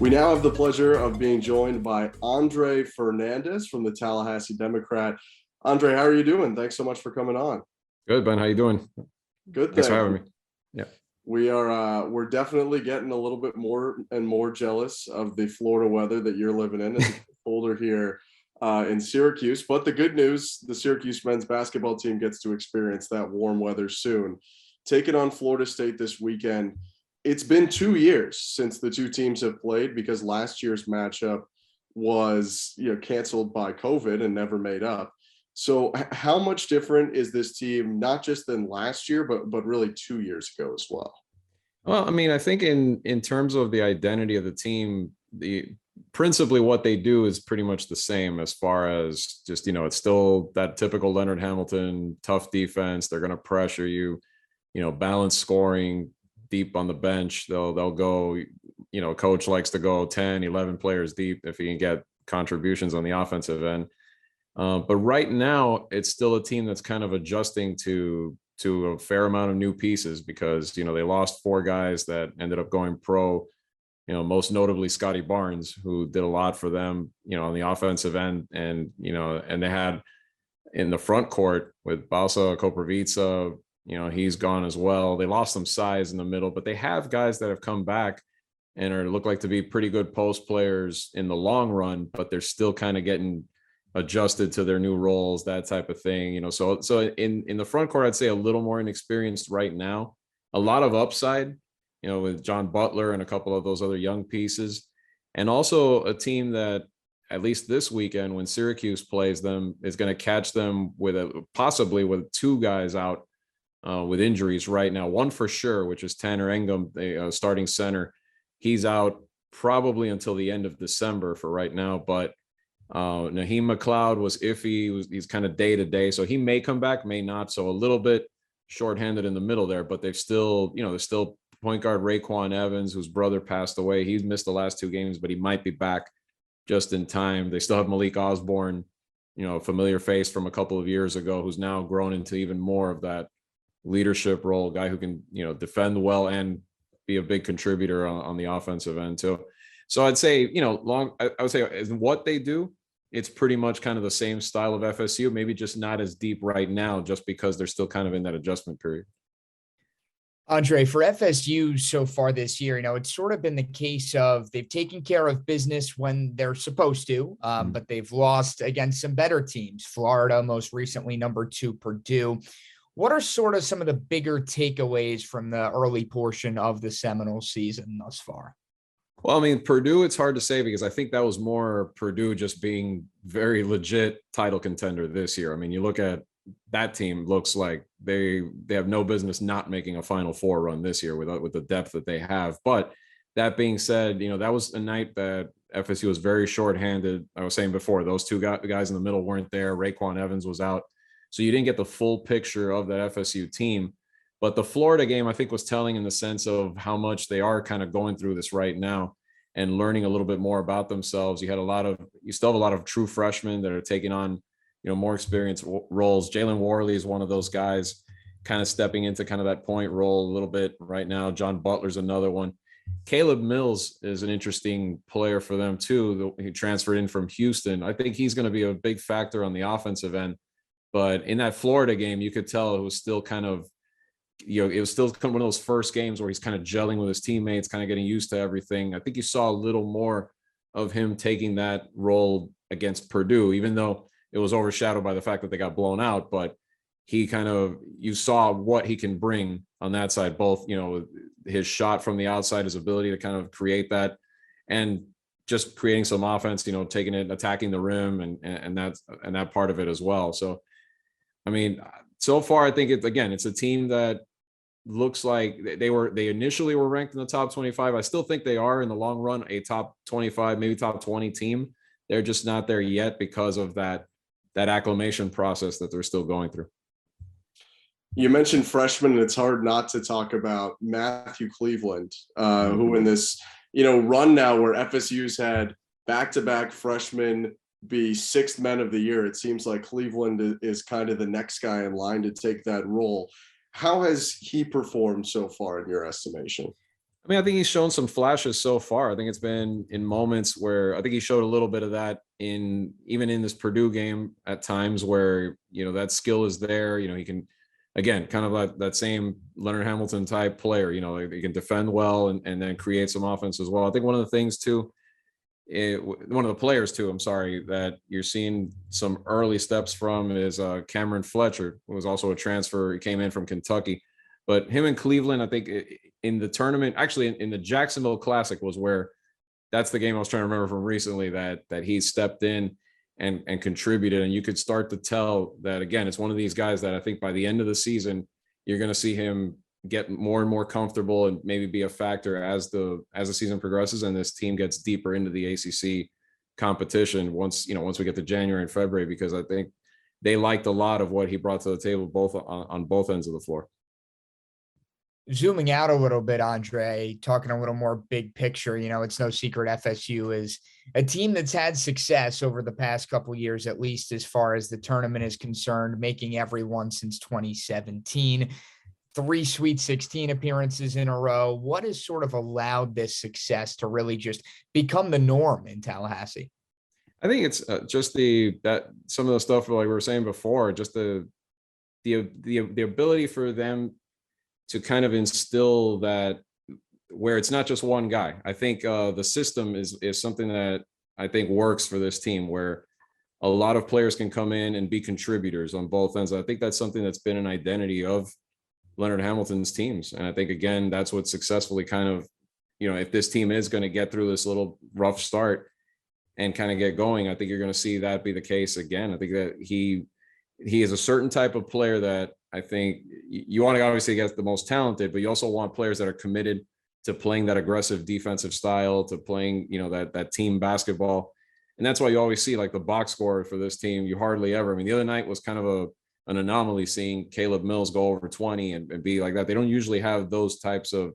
We now have the pleasure of being joined by Andre Fernandez from the Tallahassee Democrat. Andre, how are you doing? Thanks so much for coming on. Good, Ben. How you doing? Good, Thanks for thank having you. me. Yeah. We're definitely getting a little bit more and more jealous of the Florida weather that you're living in. It's colder here in Syracuse, but the good news, the Syracuse men's basketball team gets to experience that warm weather soon. Taking on Florida State this weekend. It's been 2 years since the two teams have played because last year's matchup was canceled by COVID and never made up. So how much different is this team, not just than last year, but really 2 years ago as well? Well, I mean, I think in terms of the identity of the team, the principally what they do is pretty much the same as far as just, it's still that typical Leonard Hamilton, tough defense. They're going to pressure you, balance scoring deep on the bench. They'll go, coach likes to go 10, 11 players deep if he can get contributions on the offensive end. But right now, it's still a team that's kind of adjusting to a fair amount of new pieces because, they lost four guys that ended up going pro, most notably Scotty Barnes, who did a lot for them, on the offensive end. And they had in the front court with Balsa Koprivica, he's gone as well. They lost some size in the middle, but they have guys that have come back and look like to be pretty good post players in the long run, but they're still kind of getting adjusted to their new roles, that type of thing. So in the front court, I'd say a little more inexperienced right now, a lot of upside, with John Butler and a couple of those other young pieces. And also a team that at least this weekend, when Syracuse plays them, is going to catch them possibly with two guys out with injuries right now. One for sure, which is Tanner Engum, the starting center. He's out probably until the end of December for right now, but Naheem McLeod was iffy. He's kind of day to day, so he may come back, may not. So a little bit shorthanded in the middle there, but they've still, there's still point guard Raekwon Evans, whose brother passed away. He's missed the last two games, but he might be back just in time. They still have Malik Osborne, a familiar face from a couple of years ago, who's now grown into even more of that leadership role, guy who can, defend well and be a big contributor on the offensive end too. So I'd say, I would say in what they do, it's pretty much kind of the same style of FSU, maybe just not as deep right now, just because they're still kind of in that adjustment period. Andre, for FSU so far this year, it's sort of been the case of they've taken care of business when they're supposed to, but they've lost against some better teams. Florida, most recently, number 2, Purdue. What are sort of some of the bigger takeaways from the early portion of the Seminole season thus far? Well, I mean, Purdue, it's hard to say because I think that was more Purdue just being very legit title contender this year. I mean, you look at that team, looks like they have no business not making a Final Four run this year with the depth that they have. But that being said, that was a night that FSU was very shorthanded. I was saying before, those two guys in the middle weren't there. Raekwon Evans was out. So you didn't get the full picture of that FSU team. But the Florida game, I think, was telling in the sense of how much they are kind of going through this right now and learning a little bit more about themselves. You still have a lot of true freshmen that are taking on, more experienced roles. Jalen Warley is one of those guys kind of stepping into kind of that point role a little bit right now. John Butler's another one. Caleb Mills is an interesting player for them too. He transferred in from Houston. I think he's going to be a big factor on the offensive end. But in that Florida game, you could tell it was still kind of, it was still one of those first games where he's kind of gelling with his teammates, kind of getting used to everything. I think you saw a little more of him taking that role against Purdue, even though it was overshadowed by the fact that they got blown out. But you saw what he can bring on that side, both, his shot from the outside, his ability to kind of create that, and just creating some offense, taking it, attacking the rim and that part of it as well. So, I mean, so far, I think it's a team that looks like they initially were ranked in the top 25. I still think they are in the long run a top 25, maybe top 20 team. They're just not there yet because of that acclimation process that they're still going through. You mentioned freshmen, and it's hard not to talk about Matthew Cleveland, who in this, run now where FSU's had back-to-back freshmen be sixth men of the year. It seems like Cleveland is kind of the next guy in line to take that role. How has he performed so far in your estimation? I mean, I think he's shown some flashes so far. I think it's been in moments where I think he showed a little bit of that even in this Purdue game at times where, that skill is there. He can, again, kind of like that same Leonard Hamilton type player, he can defend well and then create some offense as well. I think one of the things too, one of the players too, I'm sorry, that you're seeing some early steps from is Cameron Fletcher, who was also a transfer. He came in from Kentucky, but him in Cleveland, I think in the tournament, actually in the Jacksonville Classic was where that's the game I was trying to remember from recently that he stepped in and contributed. And you could start to tell that, again, it's one of these guys that I think by the end of the season, you're going to see him get more and more comfortable and maybe be a factor as the season progresses and this team gets deeper into the ACC competition once we get to January and February, because I think they liked a lot of what he brought to the table, both on both ends of the floor. Zooming out a little bit, Andre, talking a little more big picture, it's no secret FSU is a team that's had success over the past couple of years, at least as far as the tournament is concerned, making every one since 2017, 3 Sweet 16 appearances in a row. What has sort of allowed this success to really just become the norm in Tallahassee? I think it's just that some of the stuff like we were saying before, just the ability for them to kind of instill that where it's not just one guy. I think the system is something that I think works for this team, where a lot of players can come in and be contributors on both ends. I think that's something that's been an identity of Leonard Hamilton's teams. And I think, again, that's what successfully kind of, if this team is going to get through this little rough start and kind of get going, I think you're going to see that be the case again. I think that he is a certain type of player that I think you want to obviously get the most talented, but you also want players that are committed to playing that aggressive defensive style, to playing, that team basketball. And that's why you always see like the box score for this team. You hardly ever, I mean, the other night was kind of an anomaly seeing Caleb Mills go over 20 and be like that. They don't usually have those types of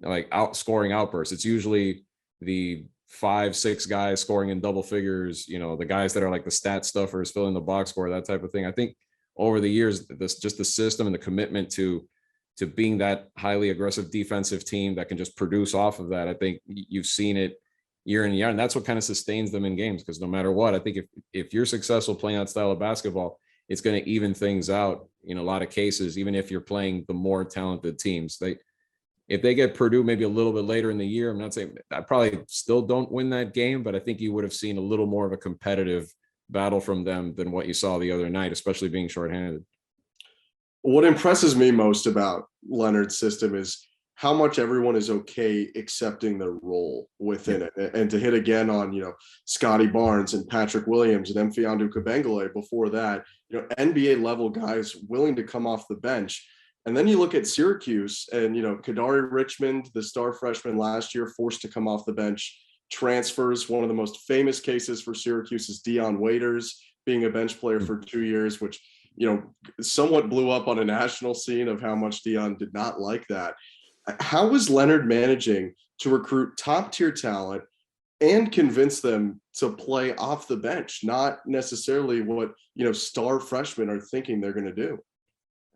like outscoring outbursts. It's usually the 5-6 guys scoring in double figures, the guys that are like the stat stuffers filling the box score, that type of thing. I think over the years, just the system and the commitment to being that highly aggressive defensive team that can just produce off of that. I think you've seen it year in year, and that's what kind of sustains them in games. Because no matter what, I think if you're successful playing that style of basketball, it's going to even things out in a lot of cases, even if you're playing the more talented teams. If they get Purdue maybe a little bit later in the year, I'm not saying I probably still don't win that game, but I think you would have seen a little more of a competitive battle from them than what you saw the other night, especially being shorthanded. What impresses me most about Leonard's system is how much everyone is okay accepting their role within it. And to hit again on, Scotty Barnes and Patrick Williams and Mfiondu Kabengele before that, NBA level guys willing to come off the bench. And then you look at Syracuse and, Kadari Richmond, the star freshman last year, forced to come off the bench. Transfers. One of the most famous cases for Syracuse is Dion Waiters being a bench player for 2 years, which, somewhat blew up on a national scene of how much Dion did not like that. How is Leonard managing to recruit top tier talent and convince them to play off the bench, not necessarily what, star freshmen are thinking they're going to do?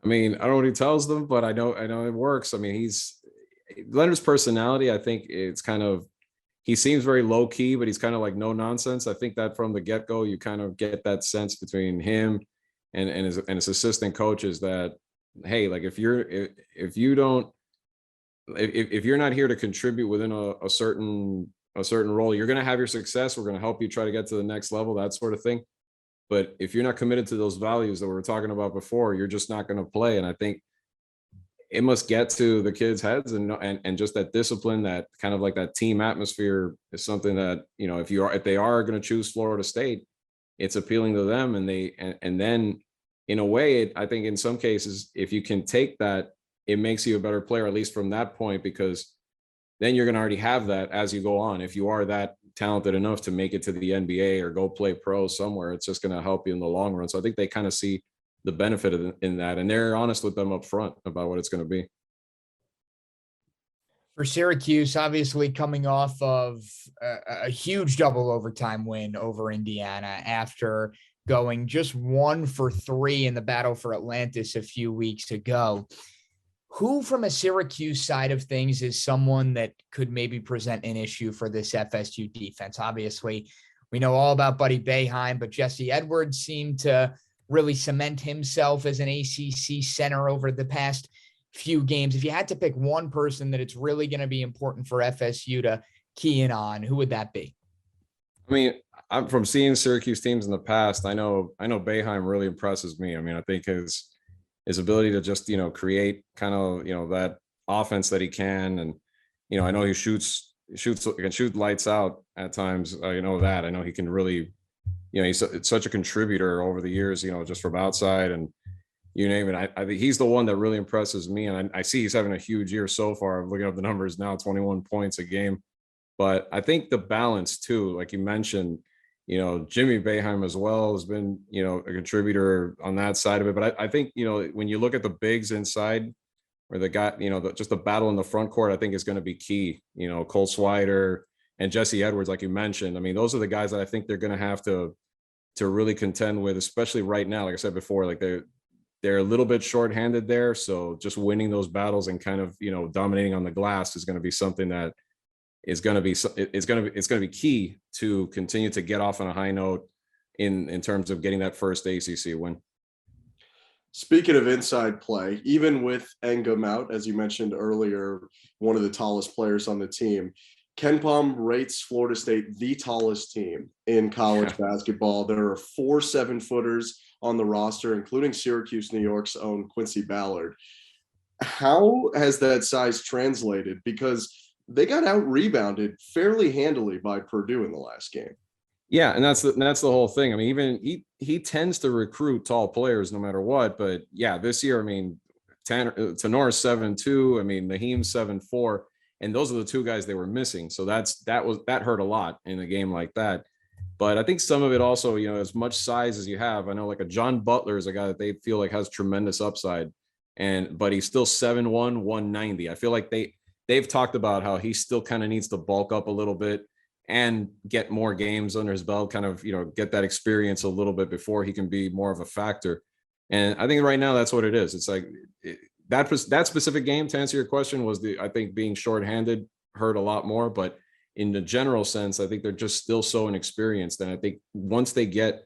I mean, I don't know what he tells them, but I know it works. I mean, Leonard's personality. I think it's kind of, he seems very low key, but he's kind of like no nonsense. I think that from the get go, you kind of get that sense between him and his assistant coaches that, hey, like if you're not here to contribute within a certain role, you're going to have your success. We're going to help you try to get to the next level, that sort of thing. But if you're not committed to those values that we were talking about before, you're just not going to play. And I think it must get to the kids' heads and just that discipline, that kind of like that team atmosphere is something that, if they are going to choose Florida State, it's appealing to them. And then in a way, I think in some cases, if you can take that, it makes you a better player, at least from that point, because then you're going to already have that as you go on. If you are that talented enough to make it to the NBA or go play pro somewhere, it's just going to help you in the long run. So I think they kind of see the benefit in that, and they're honest with them up front about what it's going to be. For Syracuse, obviously coming off of a huge double overtime win over Indiana after going just 1 for 3 in the battle for Atlantis a few weeks ago. Who from a Syracuse side of things is someone that could maybe present an issue for this FSU defense? Obviously, we know all about Buddy Boeheim, but Jesse Edwards seemed to really cement himself as an ACC center over the past few games. If you had to pick one person that it's really going to be important for FSU to key in on, who would that be? I mean, I'm from seeing Syracuse teams in the past. I know Boeheim really impresses me. I mean, I think his ability to just, create kind of, that offense that he can. And, I know he can shoot lights out at times. I know he can really, he's such a contributor over the years, just from outside and you name it. I think he's the one that really impresses me. And I see he's having a huge year so far. I'm looking up the numbers now, 21 points a game. But I think the balance too, like you mentioned, Jimmy Boeheim as well has been, a contributor on that side of it. But I think, when you look at the bigs inside or the guy, just the battle in the front court, I think is going to be key. Cole Swider and Jesse Edwards, like you mentioned. I mean, those are the guys that I think they're going to have to really contend with, especially right now. Like I said before, like they're a little bit shorthanded there. So just winning those battles and kind of, dominating on the glass is going to be something that is going to be, it's going to be key to continue to get off on a high note in terms of getting that first ACC win. Speaking of inside play, even with Engum out, as you mentioned earlier, one of the tallest players on the team, Ken Pom rates Florida State the tallest team in college basketball. There are 4 7-footers on the roster, including Syracuse, New York's own Quincy Ballard. How has that size translated? Because they got out rebounded fairly handily by Purdue in the last game. Yeah, and that's the whole thing. I mean, even he tends to recruit tall players no matter what. But yeah, this year, I mean, Tenore's 7'2". I mean, Naheem's 7'4", and those are the 2 guys they were missing. So that hurt a lot in a game like that. But I think some of it also, as much size as you have, I know like a John Butler is a guy that they feel like has tremendous upside, but he's still 7'1", 190. I feel like they've talked about how he still kind of needs to bulk up a little bit and get more games under his belt, kind of, get that experience a little bit before he can be more of a factor. And I think right now that's what it is. It's like that specific game, to answer your question, was I think being shorthanded hurt a lot more, but in the general sense, I think they're just still so inexperienced. And I think once they get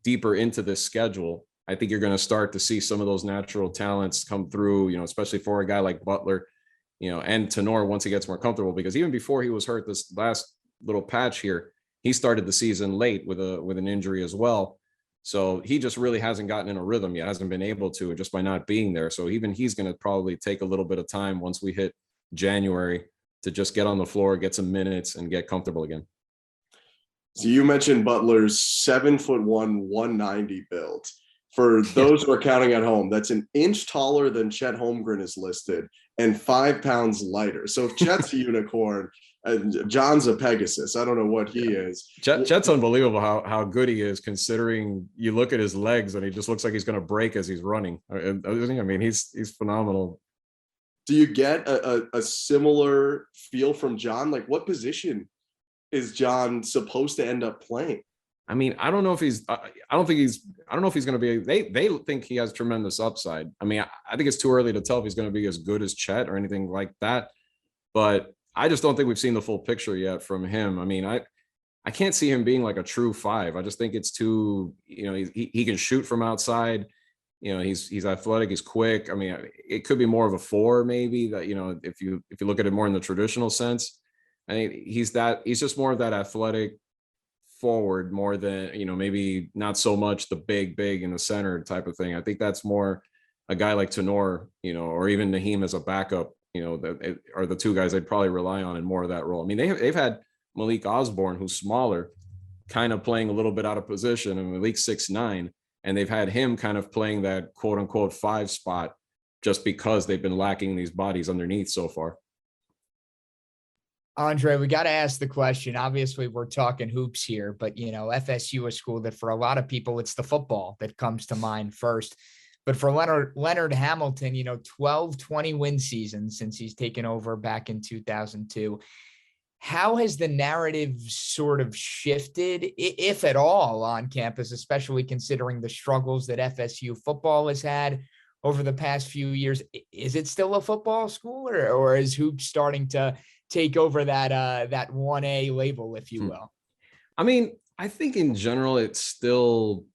deeper into this schedule, I think you're going to start to see some of those natural talents come through, especially for a guy like Butler, and Tenore once he gets more comfortable, because even before he was hurt this last little patch here, he started the season late with an injury as well. So he just really hasn't gotten in a rhythm yet, hasn't been able to, just by not being there. So even he's going to probably take a little bit of time once we hit January to just get on the floor, get some minutes, and get comfortable again. So you mentioned Butler's 7'1", 190 build. For those who are counting at home, that's an inch taller than Chet Holmgren is listed and 5 pounds lighter. So if Chet's a unicorn, John's a Pegasus. I don't know what he is. Chet's unbelievable how good he is, considering you look at his legs and he just looks like he's going to break as he's running. I mean, he's phenomenal. Do you get a similar feel from John? Like, what position is John supposed to end up playing? I mean, I don't know if he's going to be, they think he has tremendous upside. I mean, I think it's too early to tell if he's going to be as good as Chet or anything like that. But I just don't think we've seen the full picture yet from him. I mean, I can't see him being like a true 5. I just think it's too, he can shoot from outside. He's athletic, he's quick. I mean, it could be more of a 4 maybe, that, if you look at it more in the traditional sense. I mean, he's just more of that athletic forward more than, maybe not so much the big in the center type of thing. I think that's more a guy like Tenore, or even Naheem as a backup, that are the 2 guys I'd probably rely on in more of that role. I mean, they've had Malik Osborne, who's smaller, kind of playing a little bit out of position, and Malik's 6'9", and they've had him kind of playing that quote unquote 5 spot just because they've been lacking these bodies underneath so far. Andre, we got to ask the question. Obviously, we're talking hoops here, but, FSU, a school that for a lot of people, it's the football that comes to mind first. But for Leonard Hamilton, 12-20 win season since he's taken over back in 2002. How has the narrative sort of shifted, if at all, on campus, especially considering the struggles that FSU football has had over the past few years. Is it still a football school, or is hoops starting to take over that 1A label, if you will? I mean, I think in general, it's still,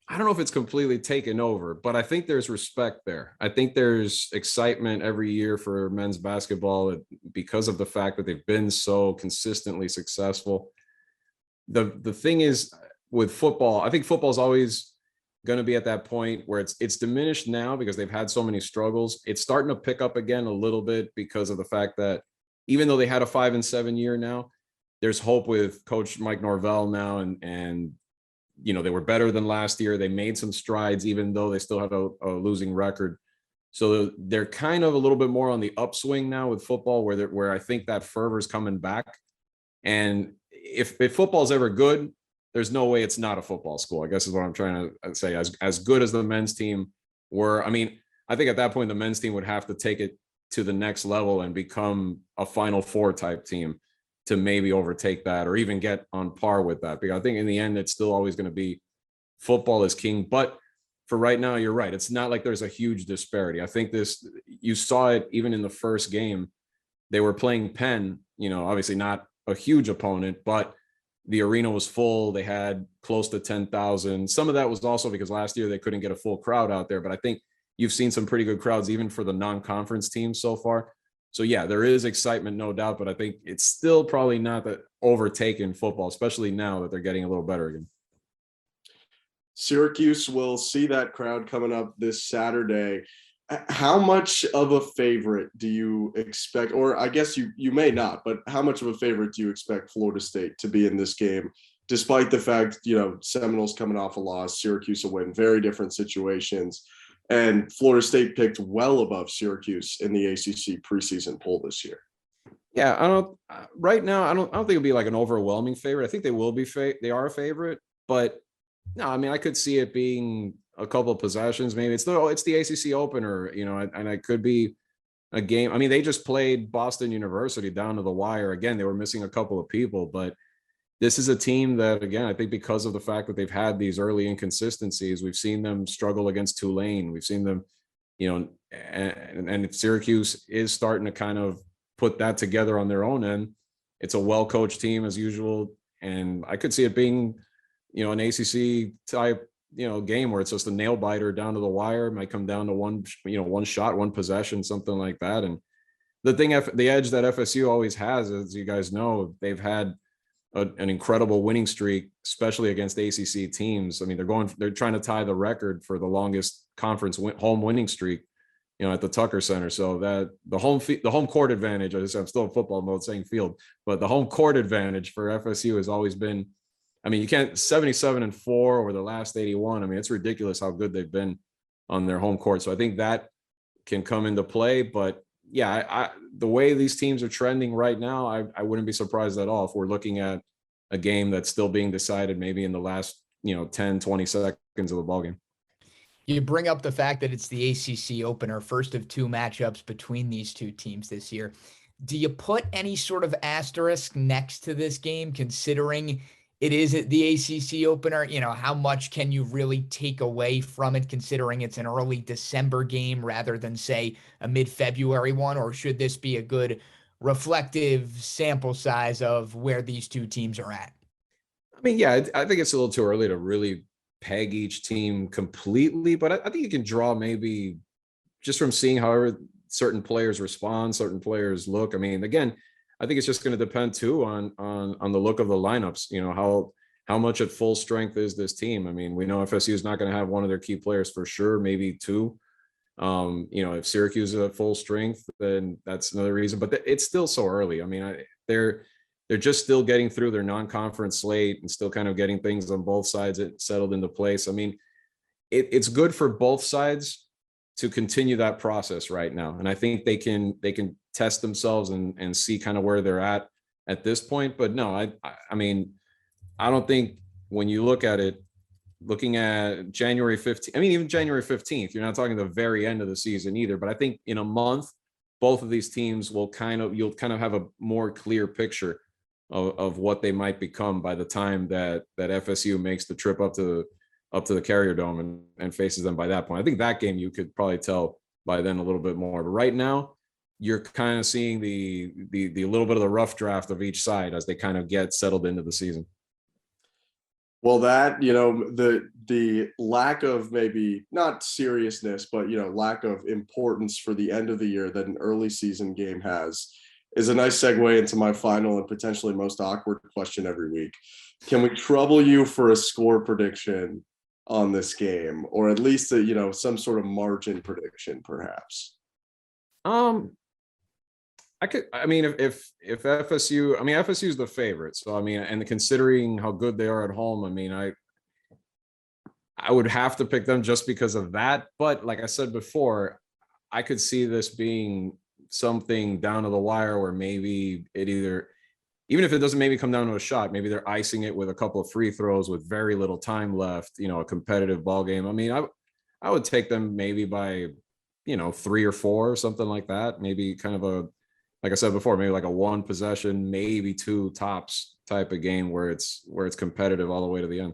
I don't know if it's completely taken over, but I think there's respect there. I think there's excitement every year for men's basketball because of the fact that they've been so consistently successful. The thing is with football, I think football is always going to be at that point where it's diminished now because they've had so many struggles. It's starting to pick up again a little bit because of the fact that even though they had a 5-7 year now, there's hope with Coach Mike Norvell now, and you know, they were better than last year. They made some strides, even though they still have a losing record. So they're kind of a little bit more on the upswing now with football, where I think that fervor is coming back. And if football's ever good, there's no way it's not a football school, I guess is what I'm trying to say. As good as the men's team were, I mean, I think at that point, the men's team would have to take it to the next level and become a Final Four type team to maybe overtake that or even get on par with that. Because I think in the end, it's still always going to be football is king. But for right now, you're right. It's not like there's a huge disparity. I think you saw it even in the first game. They were playing Penn, you know, obviously not a huge opponent, but the arena was full. They had close to 10,000. Some of that was also because last year they couldn't get a full crowd out there. But I think you've seen some pretty good crowds even for the non-conference teams so far. So yeah, there is excitement, no doubt, but I think it's still probably not that overtaken football, especially now that they're getting a little better again. Syracuse will see that crowd coming up this Saturday. How much of a favorite do you expect, or I guess you may not, but how much of a favorite do you expect Florida State to be in this game, despite the fact, you know, Seminoles coming off a loss, Syracuse a win, very different situations. And Florida State picked well above Syracuse in the ACC preseason poll this year. Yeah, right now, I don't think it'll be like an overwhelming favorite. I think they will be, they are a favorite, but no, I mean, I could see it being a couple of possessions. Maybe it's the ACC opener, you know, and it could be a game. I mean, they just played Boston University down to the wire. Again, they were missing a couple of people, but this is a team that, again, I think because of the fact that they've had these early inconsistencies, we've seen them struggle against Tulane. We've seen them, you know, and Syracuse is starting to kind of put that together on their own end. It's a well-coached team as usual. And I could see it being, you know, an ACC type, you know, game where it's just a nail biter down to the wire. It might come down to one shot, one possession, something like that. And the edge that FSU always has, as you guys know, they've had an incredible winning streak, especially against ACC teams. I mean, they're trying to tie the record for the longest conference home winning streak, you know, at the Tucker Center. So that the home court advantage, I'm still in football mode saying field, but the home court advantage for FSU has always been, I mean, you can't 77-4 over the last 81. I mean, it's ridiculous how good they've been on their home court. So I think that can come into play, but yeah, the way these teams are trending right now, I wouldn't be surprised at all if we're looking at a game that's still being decided maybe in the last, you know, 10, 20 seconds of the ballgame. You bring up the fact that it's the ACC opener, first of two matchups between these two teams this year. Do you put any sort of asterisk next to this game, considering it is the ACC opener? You know, how much can you really take away from it, considering it's an early December game rather than, say, a mid-February one? Or should this be a good reflective sample size of where these two teams are at? I mean, yeah, I think it's a little too early to really peg each team completely, but I think you can draw maybe just from seeing however certain players respond, certain players look. I mean, again, I think it's just going to depend too on the look of the lineups. You know, how much at full strength is this team? I mean, we know FSU is not going to have one of their key players for sure, maybe two. You know, if Syracuse is at full strength, then that's another reason. But it's still so early. I mean, they're just still getting through their non-conference slate and still kind of getting things on both sides settled into place. I mean, it's good for both sides to continue that process right now. And I think they can test themselves and see kind of where they're at this point. But no, I mean, I don't think when you look at it, looking at January 15th, I mean, even January 15th, you're not talking the very end of the season either. But I think in a month, both of these teams you'll kind of have a more clear picture of what they might become by the time that FSU makes the trip up to up to the Carrier Dome and faces them by that point. I think that game you could probably tell by then a little bit more. But right now, you're kind of seeing the little bit of the rough draft of each side as they kind of get settled into the season. Well, that, the lack of maybe not seriousness, but, lack of importance for the end of the year that an early season game has is a nice segue into my final and potentially most awkward question every week. Can we trouble you for a score prediction on this game, or at least some sort of margin prediction, perhaps? If FSU, FSU is the favorite. So, and considering how good they are at home, I would have to pick them just because of that. But like I said before, I could see this being something down to the wire where maybe even if it doesn't maybe come down to a shot, maybe they're icing it with a couple of free throws with very little time left, a competitive ball game. I would take them maybe by, 3 or 4 or something like that. Maybe kind of like I said before, maybe like a 1 possession, maybe 2 tops type of game where it's competitive all the way to the end.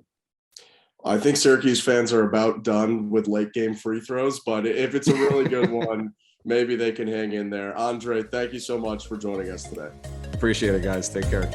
I think Syracuse fans are about done with late game free throws, but if it's a really good one, maybe they can hang in there. Andre, thank you so much for joining us today. Appreciate it, guys. Take care.